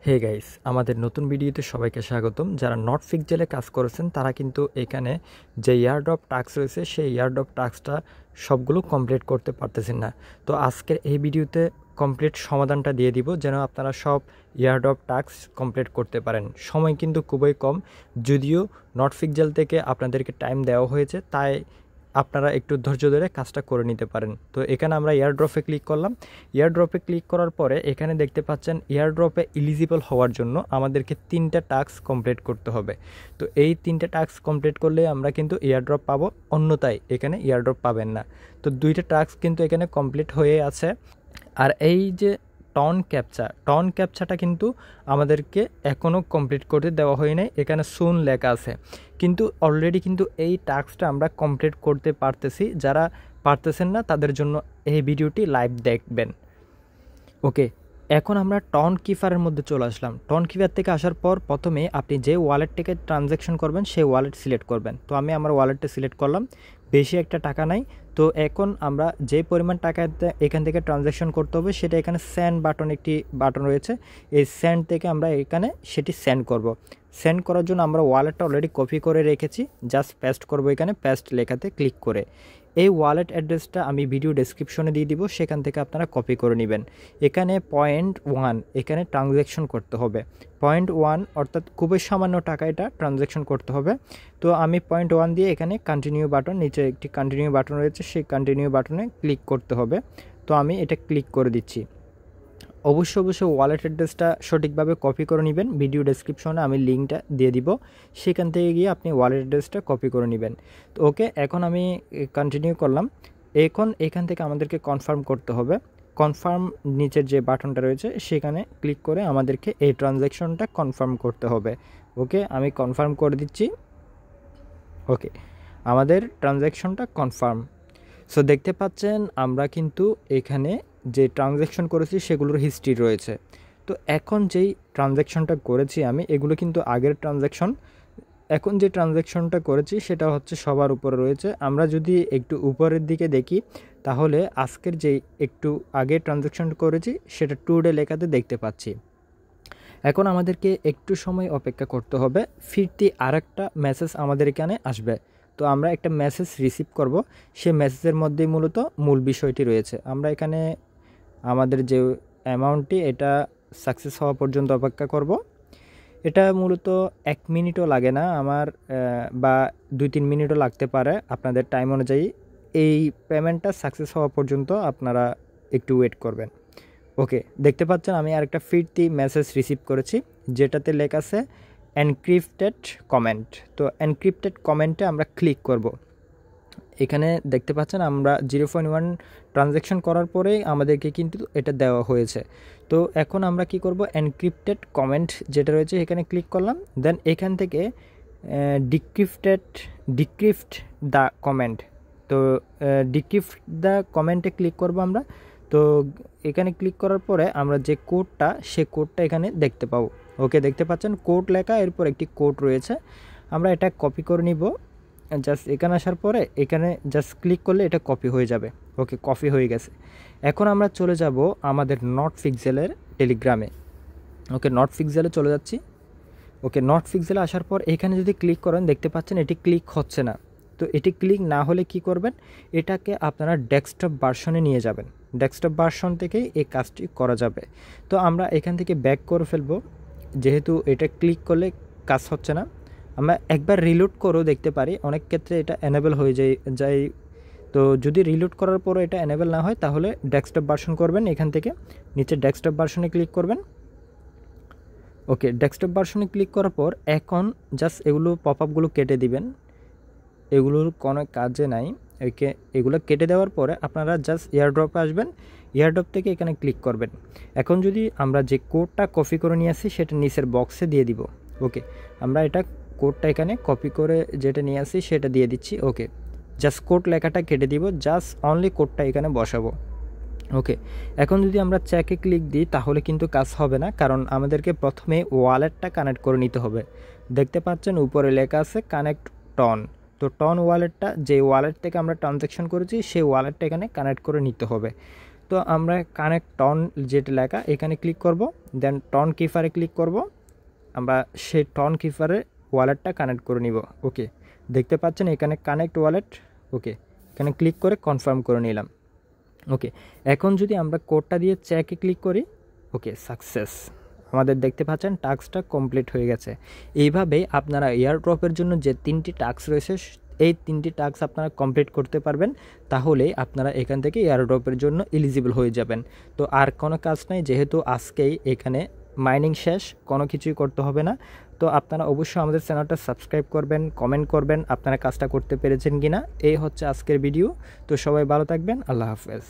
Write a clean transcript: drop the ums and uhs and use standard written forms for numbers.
Hey guys, আমাদের নতুন ভিডিওতে সবাইকে স্বাগতম। যারা নট ফিক্সেলে কাজ করেছেন তারা কিন্তু এখানে যে ইয়ারড্রপ টাস্ক রয়েছে সেই ইয়ারড্রপ টাস্কটা সবগুলো কমপ্লিট করতে পারতেছেন না। তো আজকের এই ভিডিওতে কমপ্লিট সমাধানটা দিয়ে দিব যেন আপনারা সব ইয়ারড্রপ টাস্ক কমপ্লিট করতে পারেন। সময় কিন্তু খুবই কম, যদিও নট ফিক্সেল থেকে আপনাদেরকে টাইম দেওয়া হয়েছে, তাই আপনারা একটু ধৈর্য ধরে কাজটা করে নিতে পারেন। তো এখানে আমরা এয়ারড্রপে ক্লিক করলাম। এয়ারড্রপে ক্লিক করার পরে এখানে দেখতে পাচ্ছেন এয়ারড্রপে এলিজিবল হওয়ার জন্য আমাদেরকে 3টা টাস্ক কমপ্লিট করতে হবে। তো এই 3টা টাস্ক কমপ্লিট করলে আমরা কিন্তু এয়ারড্রপ পাবো, অন্যথায় এখানে এয়ারড্রপ পাবেন না। তো 2টা টাস্ক কিন্তু এখানে কমপ্লিট হয়ে আছে। আর এই যে টন ক্যাপচাটা কিন্তু আমাদেরকে এখনও কমপ্লিট করতে দেওয়া হয় নাই, এখানে সুন লেখা আছে, কিন্তু অলরেডি কিন্তু এই টাস্কটা আমরা কমপ্লিট করতে পারতেছি। যারা পারতেছেন না তাদের জন্য এই ভিডিওটি লাইভ দেখবেন। ওকে, এখন আমরা টন কিপারের মধ্যে চলে আসলাম। টন কিপার থেকে আসার পর প্রথমে আপনি যে ওয়ালেট থেকে ট্রানজ্যাকশন করবেন সেই ওয়ালেট সিলেক্ট করবেন। তো আমি আমার ওয়ালেটটা সিলেক্ট করলাম, বেশি একটা টাকা নাই। তো এখন আমরা যে পরিমাণ টাকা এখান থেকে ট্রানজ্যাকশন করতে হবে সেটা এখানে সেন্ড বাটন, একটি বাটন রয়েছে, এই সেন্ড থেকে আমরা এখানে সেটি সেন্ড করব। সেন্ড করার জন্য আমরা ওয়ালেটটা অলরেডি কপি করে রেখেছি, জাস্ট পেস্ট করব এখানে, পেস্ট লেখাতে ক্লিক করে। এই ওয়ালেট অ্যাড্রেসটা আমি ভিডিও ডেসক্রিপশনে দিয়ে দিব, সেখান থেকে আপনারা কপি করে নেবেন। এখানে 0.1 এখানে ট্রানজ্যাকশন করতে হবে। 0.1 অর্থাৎ খুবই সামান্য টাকা এটা ট্রানজ্যাকশন করতে হবে। তো আমি 0.1 দিয়ে এখানে কন্টিনিউ বাটন, নিচে একটি কন্টিনিউ বাটন রয়েছে, সেই কন্টিনিউ বাটনে ক্লিক করতে হবে। তো আমি এটা ক্লিক করে দিচ্ছি। অবশ্যই ওয়ালেট অ্যাড্রেসটা সঠিকভাবে কপি করে নেবেন। ভিডিও ডেসক্রিপশনে আমি লিঙ্কটা দিয়ে দিব, সেখান থেকে গিয়ে আপনি ওয়ালেট অ্যাড্রেসটা কপি করে নেবেন। তো ওকে, এখন আমি কন্টিনিউ করলাম। এখন এখান থেকে আমাদেরকে কনফার্ম করতে হবে। কনফার্ম নিচের যে বাটনটা রয়েছে সেখানে ক্লিক করে আমাদেরকে এই ট্রানজ্যাকশনটা কনফার্ম করতে হবে। ওকে, আমি কনফার্ম করে দিচ্ছি। ওকে, আমাদের ট্রানজ্যাকশনটা কনফার্ম। সো দেখতে পাচ্ছেন আমরা কিন্তু এখানে যে ট্রানজ্যাকশন করেছি সেগুলোর হিস্ট্রি রয়েছে। তো এখন যেই ট্রানজ্যাকশনটা করেছি আমি, এগুলো কিন্তু আগের ট্রানজ্যাকশন। এখন যে ট্রানজ্যাকশনটা করেছি সেটা হচ্ছে সবার উপরে রয়েছে। আমরা যদি একটু উপরের দিকে দেখি তাহলে আজকের যেই একটু আগে ট্রানজ্যাকশন করেছি সেটা টুডে লেখাতে দেখতে পাচ্ছি। এখন আমাদেরকে একটু সময় অপেক্ষা করতে হবে, ফিরতি আরেকটা মেসেজ আমাদের এখানে আসবে। তো আমরা একটা মেসেজ রিসিভ করব, সেই মেসেজের মধ্যেই মূলত মূল বিষয়টি রয়েছে। আমরা এখানে আমাদের যে অ্যামাউন্টটি এটা সাকসেস হওয়া পর্যন্ত অপেক্ষা করব। এটা মূলত 1 মিনিটও লাগে না আমার, বা 2-3 মিনিটও লাগতে পারে আপনাদের টাইম অনুযায়ী। এই পেমেন্টটা সাকসেস হওয়া পর্যন্ত আপনারা একটু ওয়েট করবেন। ওকে, দেখতে পাচ্ছেন আমি আরেকটা ফিরতি মেসেজ রিসিভ করেছি, যেটাতে লেখা আছে এনক্রিপ্টেড কমেন্ট। তো এনক্রিপ্টেড কমেন্টে আমরা ক্লিক করব। এখানে দেখতে পাচ্ছেন আমরা 0.1 ট্রানজ্যাকশন করার পরেই আমাদেরকে কিন্তু এটা দেওয়া হয়েছে। তো এখন আমরা কি করব, এনক্রিপ্টেড কমেন্ট যেটা রয়েছে এখানে ক্লিক করলাম। দেন এখান থেকে ডিক্রিপ্ট দ্য কমেন্ট, তো ডিক্রিপ্ট দ্য কমেন্টে ক্লিক করব আমরা। তো এখানে ক্লিক করার পরে আমরা যে কোডটা, সে কোডটা এখানে দেখতে পাবো। ওকে, দেখতে পাচ্ছেন কোড লেখা, এরপর একটি কোড রয়েছে, আমরা এটা কপি করে নিব। জাস্ট এখানে আসার পরে এখানে জাস্ট ক্লিক করলে এটা কপি হয়ে যাবে। ওকে, কপি হয়ে গেছে। এখন আমরা চলে যাব আমাদের নট ফিক্সেলের টেলিগ্রামে। ওকে, নট ফিক্সেলে চলে যাচ্ছি। ওকে, নট ফিক্সেলে আসার পর এখানে যদি ক্লিক করেন দেখতে পাচ্ছেন এটি ক্লিক হচ্ছে না। তো এটি ক্লিক না হলে কি করবেন, এটাকে আপনারা ডেস্কটপ ভার্সনে নিয়ে যাবেন। ডেস্কটপ ভার্সন থেকেই এই কাজটি করা যাবে। তো আমরা এখান থেকে ব্যাক করে ফেলবো, যেহেতু এটা ক্লিক করলে কাজ হচ্ছে না। আমরা একবার রিলোড করেও দেখতে পারি, অনেক ক্ষেত্রে এটা এনেবল হয়ে যায়। তো যদি রিলোড করার পরও এটা এনেবল না হয় তাহলে ডেস্কটপ ভার্সন করবেন, এখান থেকে নিচে ডেস্কটপ ভার্সনে ক্লিক করবেন। ওকে, ডেস্কটপ ভার্সনে ক্লিক করার পর এখন জাস্ট এগুলো পপআপগুলো কেটে দিবেন, এগুলোর কোনো কাজে নাই। ওকে, এগুলো কেটে দেওয়ার পরে আপনারা জাস্ট এয়ারড্রপে আসবেন, এয়ারড্রপ থেকে এখানে ক্লিক করবেন। এখন যদি আমরা যে কোডটা কপি করে নিয়ে আসি সেটা নিচের বক্সে দিয়ে দিব। ওকে, আমরা এটা কোডটা এখানে কপি করে যেটা নিয়ে আসি সেটা দিয়ে দিচ্ছি। ওকে, জাস্ট কোড লেখাটা কেটে দিব, জাস্ট অনলি কোডটা এখানে বসাবো। ওকে, এখন যদি আমরা চেকে ক্লিক দিই তাহলে কিন্তু কাজ হবে না, কারণ আমাদেরকে প্রথমে ওয়ালেটটা কানেক্ট করে নিতে হবে। দেখতে পাচ্ছেন উপরে লেখা আছে কানেক্ট টন। তো টন ওয়ালেটটা, যে ওয়ালেট থেকে আমরা ট্রানজ্যাকশন করেছি সেই ওয়ালেটটা এখানে কানেক্ট করে নিতে হবে। তো আমরা কানেক্ট টন যেটা লেখা এখানে ক্লিক করব, দেন টন কিপারে ক্লিক করব, আমরা সেই টন কিপারে ওয়ালেটটা কানেক্ট করে নিব। ওকে, দেখতে পাচ্ছেন এখানে কানেক্ট ওয়ালেট। ওকে, এখানে ক্লিক করে কনফার্ম করে নিলাম। ওকে, এখন যদি আমরা কোডটা দিয়ে চেকে ক্লিক করি, ওকে সাকসেস, আমাদের দেখতে পাচ্ছেন টাস্কটা কমপ্লিট হয়ে গেছে। এইভাবে আপনারা এয়ারড্রপের জন্য যে 3টি টাস্ক রয়েছে এই 3টি টাস্ক আপনারা কমপ্লিট করতে পারবেন, তাহলে আপনারা এখান থেকে এয়ারড্রপের জন্য এলিজিবল হয়ে যাবেন। তো আর কোনো কাজ নাই, যেহেতু আজকেই এখানে মাইনিং শেষ, কোনো কিছুই করতে হবে না। তো আপনারা অবশ্যই আমাদের চ্যানেলটা সাবস্ক্রাইব করবেন, কমেন্ট করবেন আপনারা কাজটা করতে পেরেছেন কিনা। এই হচ্ছে আজকের ভিডিও। তো সবাই ভালো থাকবেন, আল্লাহ হাফেজ।